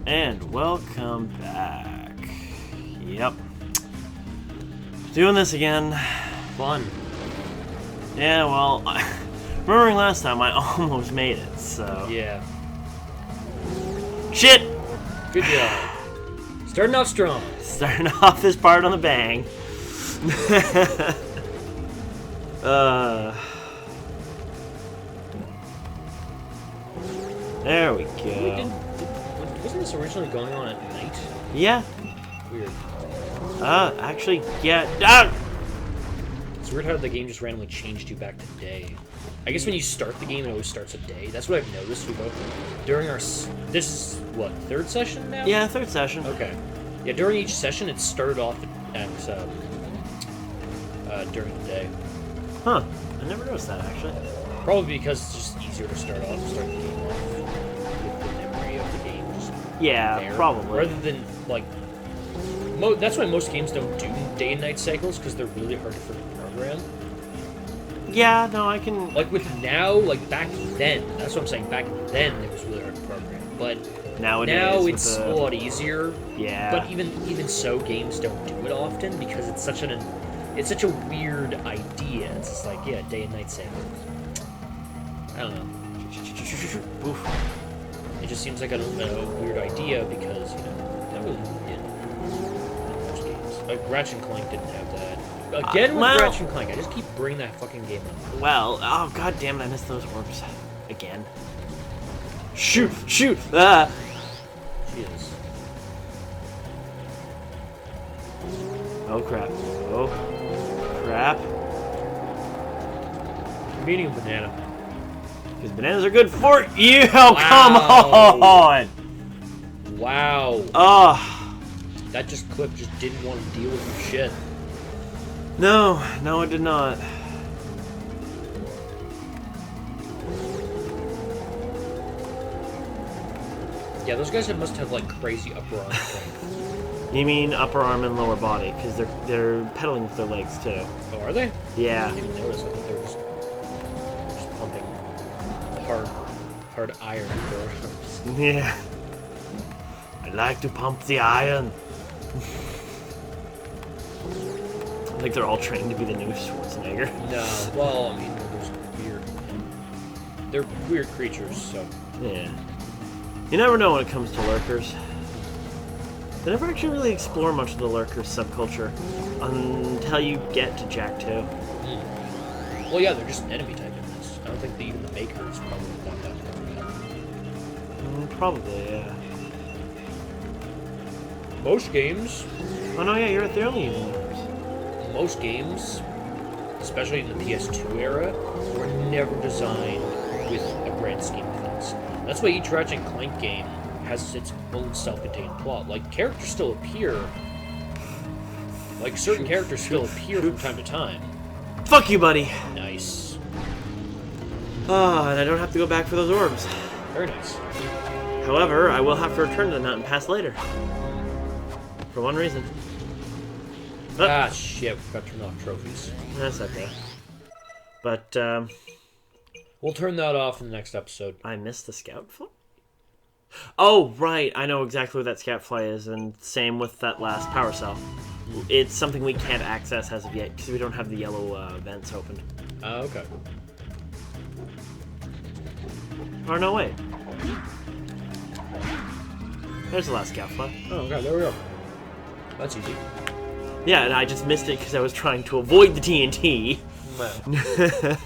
And welcome back. Yep. Doing this again. Fun. Yeah, well, remembering last time, I almost made it, so... Yeah. Shit! Good job. Starting off strong. Starting off this part on the bang. There we go. Wasn't this originally going on at night? Yeah. Weird. Actually, yeah. Ah! It's weird how the game just randomly changed you back to day. I guess when you start the game, it always starts at day. That's what I've noticed. We both during our this is what, third session now? Yeah, third session. Okay. Yeah, during each session, it started off at during the day. Huh. I never noticed that actually. Probably because it's just easier to start the game off with the memory of the game. Just Yeah, there, probably. rather than like. That's why most games don't do day and night cycles, because they're really hard to freaking program. Yeah, no, I can... Like with now, like back then, that's what I'm saying, back then it was really hard to program. But Nowadays, now it's a lot easier. Yeah. But even so, games don't do it often, because it's such a weird idea. It's just like, yeah, day and night cycles. I don't know. Oof. It just seems like a weird idea, because, that was in most games. Like, Ratchet and Clank didn't have that. Again with well, Ratchet and Clank, I just keep bringing that fucking game up. Well, oh god damn it, I missed those orbs. Again. Shoot! Shoot! Ah! Jesus. Oh crap. Oh crap. I'm eating a banana. Because bananas are good for you! Oh, Wow. come on! Wow. Oh. That clip just didn't want to deal with your shit. No, it did not. Yeah, those guys must have like crazy upper arm strength. You mean upper arm and lower body, because they're pedaling with their legs too. Oh, are they? Yeah. I didn't even notice. I thought they were just pumping hard iron with their arms. Yeah. I like to pump the iron. I think they're all trained to be the new Schwarzenegger. No, well, I mean, they're weird creatures, so. Yeah. You never know when it comes to lurkers. They never actually really explore much of the lurker subculture until you get to Jak 2. Well, yeah, they're just enemy type in this. I don't think even the makers probably got that far yet. Probably, yeah. Most games. Oh no, yeah, you're right. They're only using lurkers. Most games, especially in the PS2 era, were never designed with a grand scheme of things. That's why each Ratchet and Clank game has its own self-contained plot. Like, characters still appear. Like, certain characters still appear from time to time. Fuck you, buddy! Nice. Ah, and I don't have to go back for those orbs. Very nice. However, I will have to return to the Mountain Pass later. For one reason. Ah, shit, we got to turn off trophies. That's okay. But, We'll turn that off in the next episode. I missed the scout fly? Oh, right. I know exactly what that scout fly is, and same with that last power cell. It's something we can't access as of yet, because we don't have the yellow vents opened. Okay. Or no, wait. There's the last scout fly. Oh, okay, there we go. That's easy. Yeah, and I just missed it because I was trying to avoid the TNT. Well.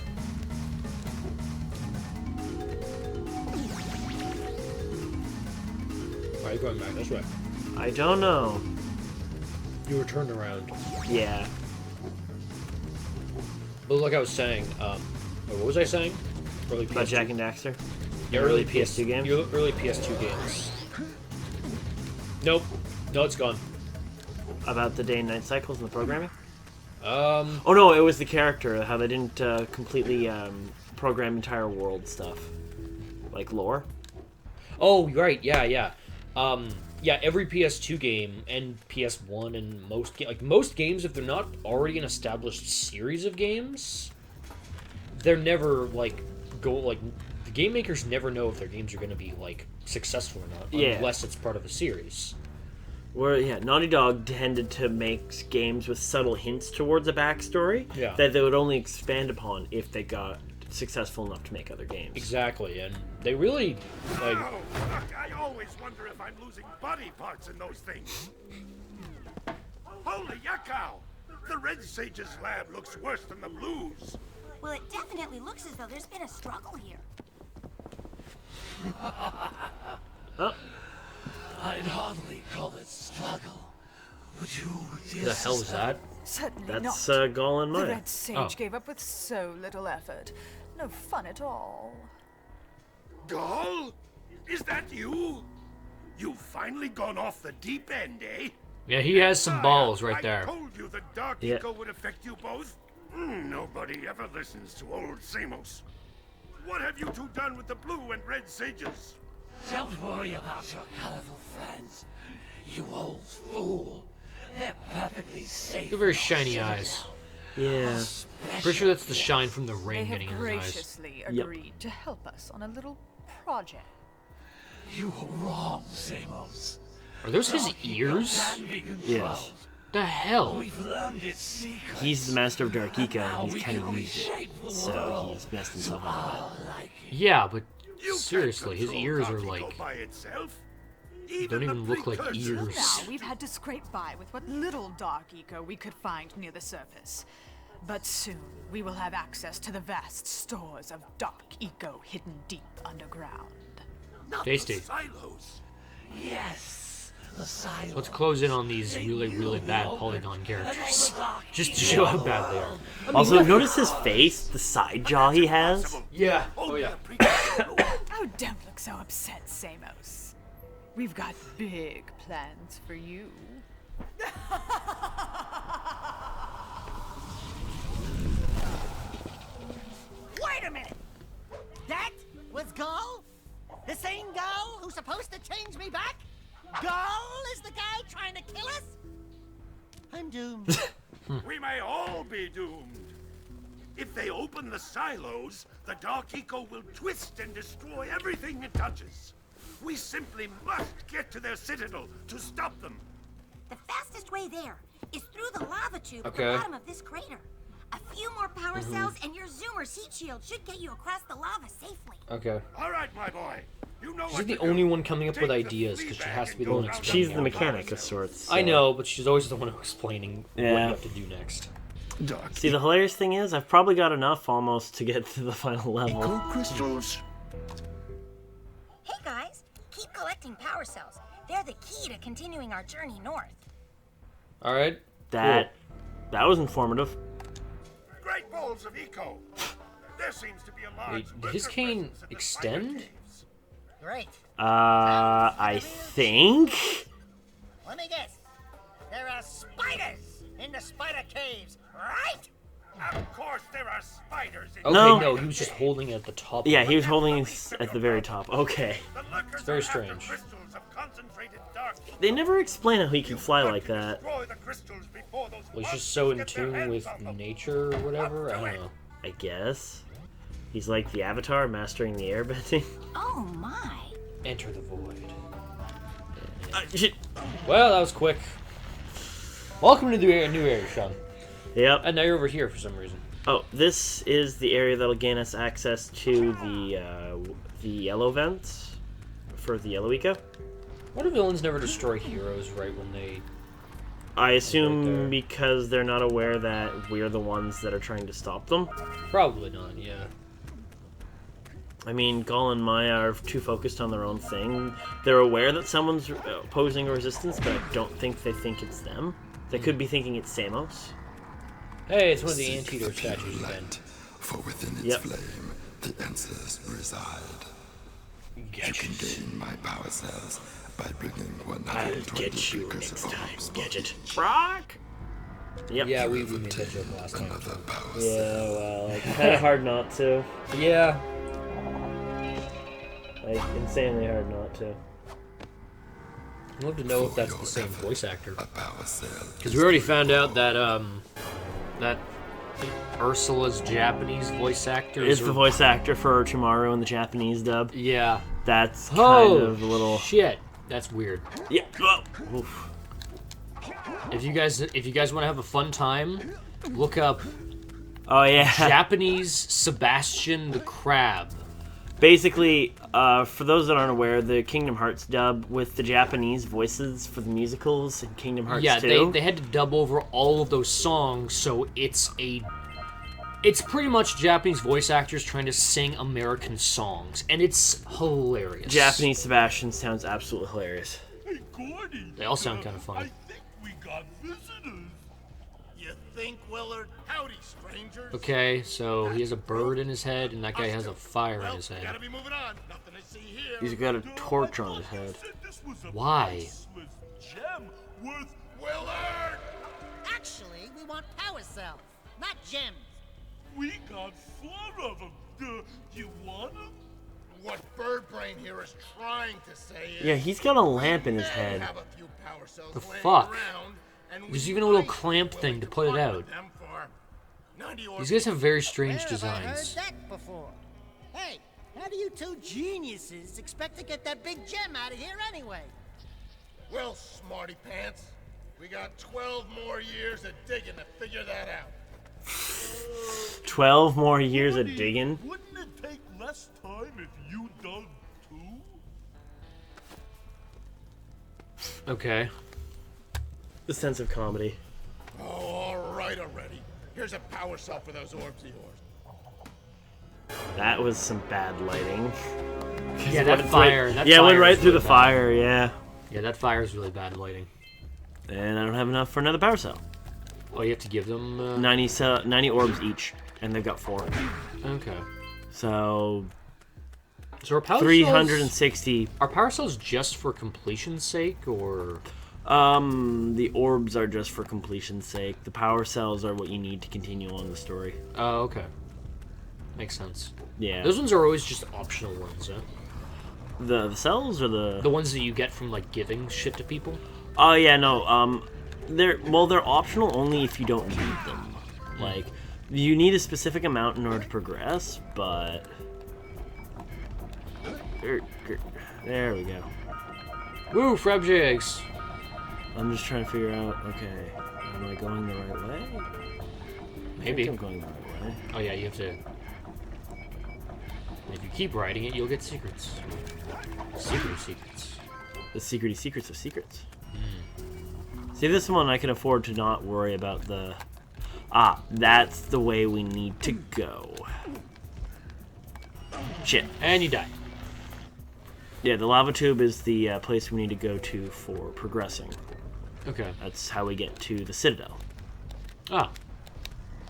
Why are you going back this way? I don't know. You were turned around. Yeah. But like I was saying, what was I saying? Early PS2. About Jak and Daxter? Yeah, early PS2 games? Early PS2 games. Nope. No, it's gone. About the day and night cycles and the programming? Oh no, it was the character, how they didn't completely program entire world stuff. Like lore. Oh, right, yeah. Yeah, every PS2 game and PS1 and most games, if they're not already an established series of games, they're never the game makers never know if their games are going to be successful or not, Yeah. unless it's part of a series. Where Naughty Dog tended to make games with subtle hints towards a backstory Yeah. that they would only expand upon if they got successful enough to make other games. Exactly, and they really, like... Oh, look, I always wonder if I'm losing body parts in those things. Holy yakkow! The Red Sage's lab looks worse than the Blues. Well, it definitely looks as though there's been a struggle here. Oh, I'd hardly call it struggle. Would you? Who the hell was that? Certainly that's not. Gall and The Maya. Red Sage Oh. gave up with so little effort. No fun at all. Gall? Is that you? You've finally gone off the deep end, eh? Yeah, he has some balls right I there. told you the Dark Yeah. Eco would affect you both. Nobody ever listens to old Samos. What have you two done with the Blue and Red Sages? Don't worry about your colorful friends. You old fool. They're perfectly safe. They're very shiny eyes. Yeah. Pretty sure that's the shine from the They rain have getting in his eyes. graciously Yep. agreed to help us on a little project. You were wrong, Samos. Are those his ears? Can be controlled. Yes. The hell? We've learned its secret. He's the master of Dark Eco, Now and we he's kind can of used it. reshape the So world. he's messed himself up a Like it. Yeah, but You can't seriously, his control ears are Dark Eco like... by itself. don't even look like precursors- ears. Now, we've had to scrape by with what little Dark Eco we could find near the surface. But soon, we will have access to the vast stores of Dark Eco hidden deep underground. Not Tasty. the silos. Yes, the silence. Let's close in on these really bad polygon characters. Just to show how bad they are. Also, notice his face, the side jaw he has. Yeah. Only a precursor. Oh, don't look so upset, Samos. We've got big plans for you. Wait a minute! That was Gall? The same Gall who's supposed to change me back? Gall is the guy trying to kill us? I'm doomed. We may all be doomed. If they open the silos, the Dark Eco will twist and destroy everything it touches. We simply must get to their citadel to stop them. The fastest way there is through the lava tube at Okay. the bottom of this crater. A few more power cells and your Zoomer's heat shield should get you across the lava safely. Okay. All right, my boy. You know She's what the to do. only one coming up Take with the ideas, flea because she bag has to be and the one go explaining She's down the it. mechanic of sorts. I so- know, but she's always the one explaining what Yeah. you have to do next. Dark See, the hilarious thing is, I've probably got enough almost to get to the final level. Eco crystals. Hey guys, keep collecting power cells. They're the key to continuing our journey north. Alright. That was informative. Great balls of eco. There seems to be a large. Wait, did his worker cane presence in the extend? spider caves. Great. I think. Let me guess. There are spiders in the spider caves, right? Of course, there are spiders in Okay, No. no, he was just holding it at the top. Yeah, he was holding it at the very top. Okay. The lurkers very are after strange. crystals of concentrated dark eco. They never explain how he can fly Got like to that. destroy the crystals before those Well, he's monsters just so in get their tune hands with on them. nature or whatever. I don't know. I guess. He's like the Avatar mastering the airbending. Oh my. Enter the void. Shit. Well, that was quick. Welcome to the new area, Sean. Yep. And now you're over here for some reason. Oh, this is the area that'll gain us access to the yellow vents for the yellow eco. Why do villains never destroy heroes right when they... I Right assume there. because they're not aware that we're the ones that are trying to stop them. Probably not, yeah. I mean, Gall and Maya are too focused on their own thing. They're aware that someone's posing a resistance, but I don't think they think it's them. They could be thinking it's Samos. Hey, it's one of the anteater statues again. For within its Yep. flame, the answers reside. You Gadget. can gain my power cells by bringing I'll 120 get you precursor next time, orbs Gadget. each. Brock! Yep. Yeah, we made that joke last time. Another power Yeah, cell. well, kind of hard not to. Yeah. Like, insanely hard not to. I'd love to know if that's the same voice actor. A power cell. Because we already found out that, that Ursula's Japanese voice actor Is the voice actor for Orochimaru in the Japanese dub. Yeah, That's kind of a little... shit. That's weird. Yeah. Oh. Oof. If you guys want to have a fun time, look up Oh, yeah. Japanese Sebastian the Crab. Basically, for those that aren't aware, the Kingdom Hearts dub with the Japanese voices for the musicals in Kingdom Hearts 2. Yeah, they had to dub over all of those songs, so it's pretty much Japanese voice actors trying to sing American songs, and it's hilarious. Japanese Sebastian sounds absolutely hilarious. Hey, Gordy. They all sound kind of funny. I think we got visitors. You think, Willard? Howdy, strangers. Okay, so he has a bird in his head, and that guy has a fire in his head. Gotta be moving on. Nothing to see here. He's got a torch on his head. Why? Gem worth Willard. Actually, we want power cells, not gems. We got 4 of them. You want them? What Birdbrain here is trying to say is... Yeah, he's got a lamp in his head. Have a few power cells The laying fuck? around, and There's we even a little might clamp be thing willing to put it part out. with them for 90 These guys have very strange Where have I heard designs. that before? Hey, how do you two geniuses expect to get that big gem out of here anyway? Well, smarty pants, we got 12 more years of digging to figure that out. 12 more years of digging? Wouldn't it take less time if you dug too? Okay. The sense of comedy. Oh, all right already. Here's a power cell for those orbs of yours. That was some bad lighting. Yeah, It that went fire. Right, That yeah, it went fire right is through really the bad. fire, yeah. Yeah, that fire is really bad lighting. And I don't have enough for another power cell. Oh, you have to give them... 90 orbs each, and they've got 4. Okay. So, So are power 360. cells... Are power cells just for completion's sake, or... The orbs are just for completion's sake. The power cells are what you need to continue on the story. Oh, okay. Makes sense. Yeah. Those ones are always just optional ones, huh? The cells or the... The ones that you get from, like, giving shit to people? Oh, yeah, no, they're optional only if you don't need them. Like, you need a specific amount in order to progress, but... There we go. Woo, frab jigs! I'm just trying to figure out, okay, am I going the right way? I Maybe. think I'm going the right way. Oh yeah, you have to... If you keep writing it, you'll get secrets. Secrets. The secrety secrets of secrets. See, this one I can afford to not worry about the... Ah, that's the way we need to go. Shit. And you die. Yeah, the lava tube is the place we need to go to for progressing. Okay. That's how we get to the Citadel. Ah.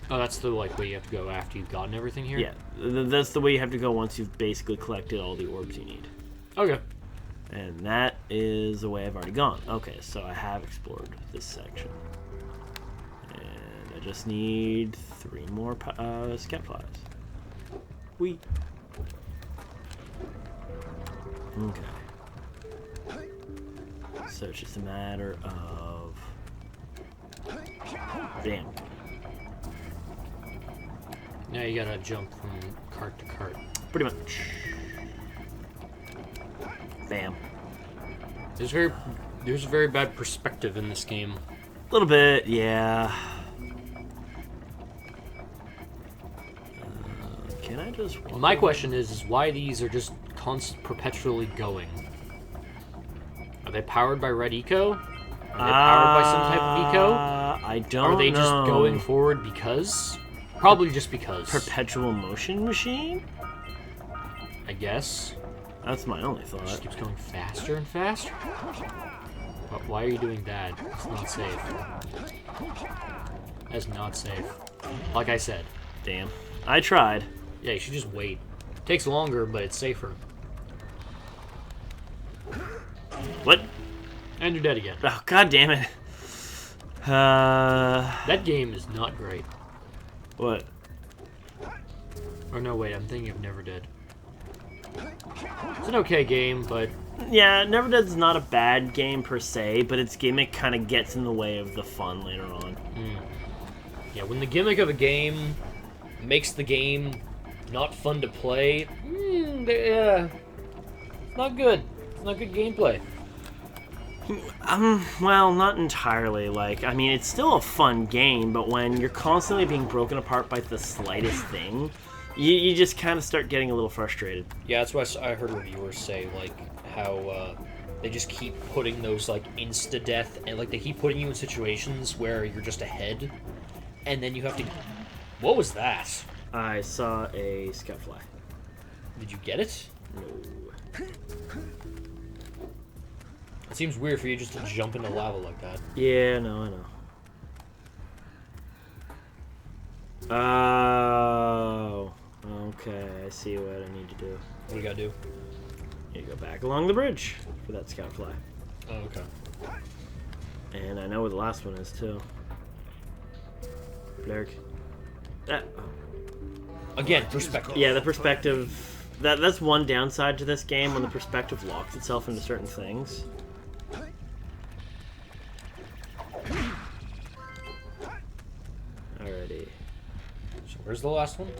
Oh, that's the, like, way you have to go after you've gotten everything here? Yeah, that's the way you have to go once you've basically collected all the orbs you need. Okay. And that is the way I've already gone. Okay, so I have explored this section. And I just need 3 more scat flies. Whee! Okay. So it's just a matter of... Damn. Now you gotta jump from cart to cart. Pretty much. Bam. There's a very bad perspective in this game. A little bit, yeah. Can I just... Well, my question is why these are just perpetually going. Are they powered by Red Eco? Are they powered by some type of eco? I don't know. Are they just going forward because? Probably just because. Perpetual motion machine? I guess. That's my only It thought. just keeps going faster and faster. But why are you doing that? It's not safe. That's not safe. Like I said. Damn. I tried. Yeah, you should just wait. It takes longer, but it's safer. What? And you're dead again. Oh, god damn it. That game is not great. What? Or no, wait, I'm thinking of Never Dead. It's an okay game, but... Yeah, Never Dead's not a bad game per se, but its gimmick kind of gets in the way of the fun later on. Yeah, when the gimmick of a game makes the game not fun to play, yeah, It's not good. It's not good gameplay. Well, not entirely. Like, I mean, it's still a fun game, but when you're constantly being broken apart by the slightest thing, you just kind of start getting a little frustrated. Yeah, that's why I heard reviewers say, like, how they just keep putting those, like, insta-death, and, like, they keep putting you in situations where you're just ahead, and then you have to... What was that? I saw a scoutfly. Did you get it? No. It seems weird for you just to jump into lava like that. Yeah, no, I know. Oh. Okay, I see what I need to do. What do you gotta do? You go back along the bridge for that scoutfly. Oh, okay. And I know where the last one is, too. Blurg. Again, perspective. Yeah, the perspective... That's one downside to this game, when the perspective locks itself into certain things. Alrighty. So where's the last one?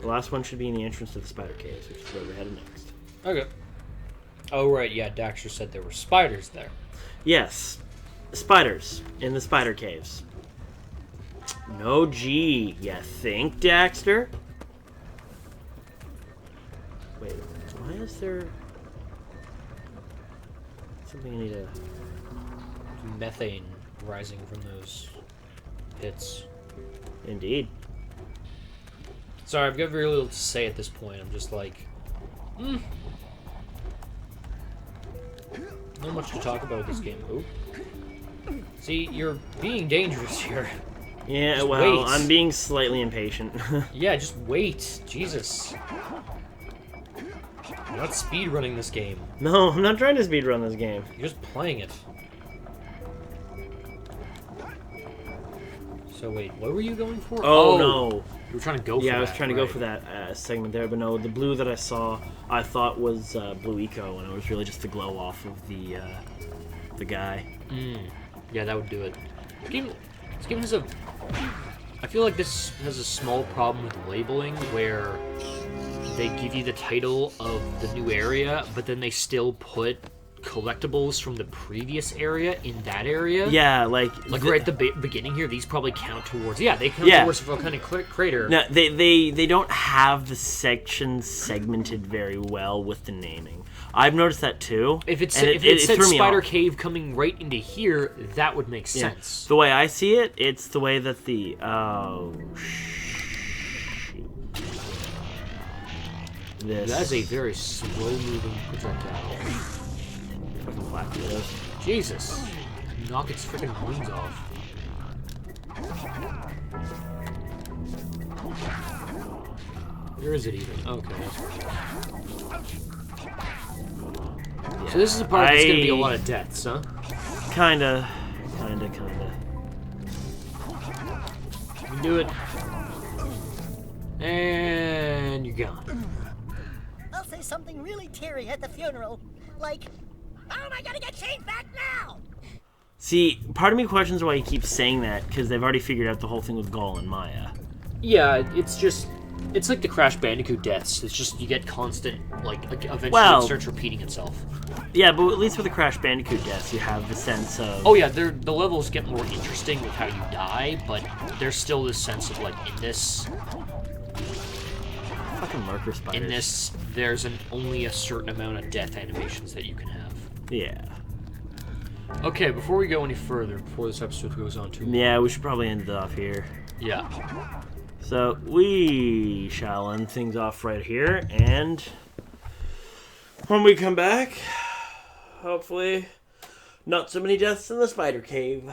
The last one should be in the entrance to the spider caves, which is where we're headed next. Okay. Oh, right, yeah, Daxter said there were spiders there. Yes. Spiders in the spider caves. No G, you think, Daxter? Wait, why is there... something I need to... Methane rising from those pits. Indeed. Sorry, I've got very little to say at this point. I'm just like... Not much to talk about with this game. Ooh. See, you're being dangerous here. Yeah, Just well, wait. I'm being slightly impatient. Yeah, just wait. Jesus. You're not speedrunning this game. No, I'm not trying to speedrun this game. You're just playing it. So wait, what were you going for? Oh, no. You were trying to go for Yeah, that. I was trying to go right. for that segment there, but no, the blue that I saw, I thought was blue eco, and it was really just the glow off of the guy. Yeah, that would do it. This game has a... I feel like this has a small problem with labeling, where they give you the title of the new area, but then they still put collectibles from the previous area in that area. Yeah, like right at the beginning here, these probably count towards... Yeah, they count towards the volcanic crater. No, they don't have the sections segmented very well with the naming. I've noticed that too. If it and said threw me Spider off. Cave coming right into here, that would make Yeah. sense. The way I see it, it's the way that the... Oh, shoot. This... That is a very slow-moving projectile. Fucking flat videos. Jesus. Knock its freaking wings off. Where is it even? Okay. Yeah. So this is a part that's going to be a lot of deaths, huh? Kinda. You can do it. And you're gone. I'll say something really teary at the funeral. Like, how am I gonna get changed back now? See, part of me questions why he keeps saying that, because they've already figured out the whole thing with Gaul and Maya. Yeah, it's just... It's like the Crash Bandicoot deaths. It's just you get constant, like eventually Well, it starts repeating itself. Yeah, but at least with the Crash Bandicoot deaths, you have the sense of... Oh yeah, the levels get more interesting with how you die, but there's still this sense of, like, in this... Fucking marker spiders. In this, there's only a certain amount of death animations that you can have. Yeah. Okay, before we go any further, before this episode goes on too long... Yeah, we should probably end it off here. Yeah. So, we shall end things off right here, and when we come back, hopefully, not so many deaths in the spider cave.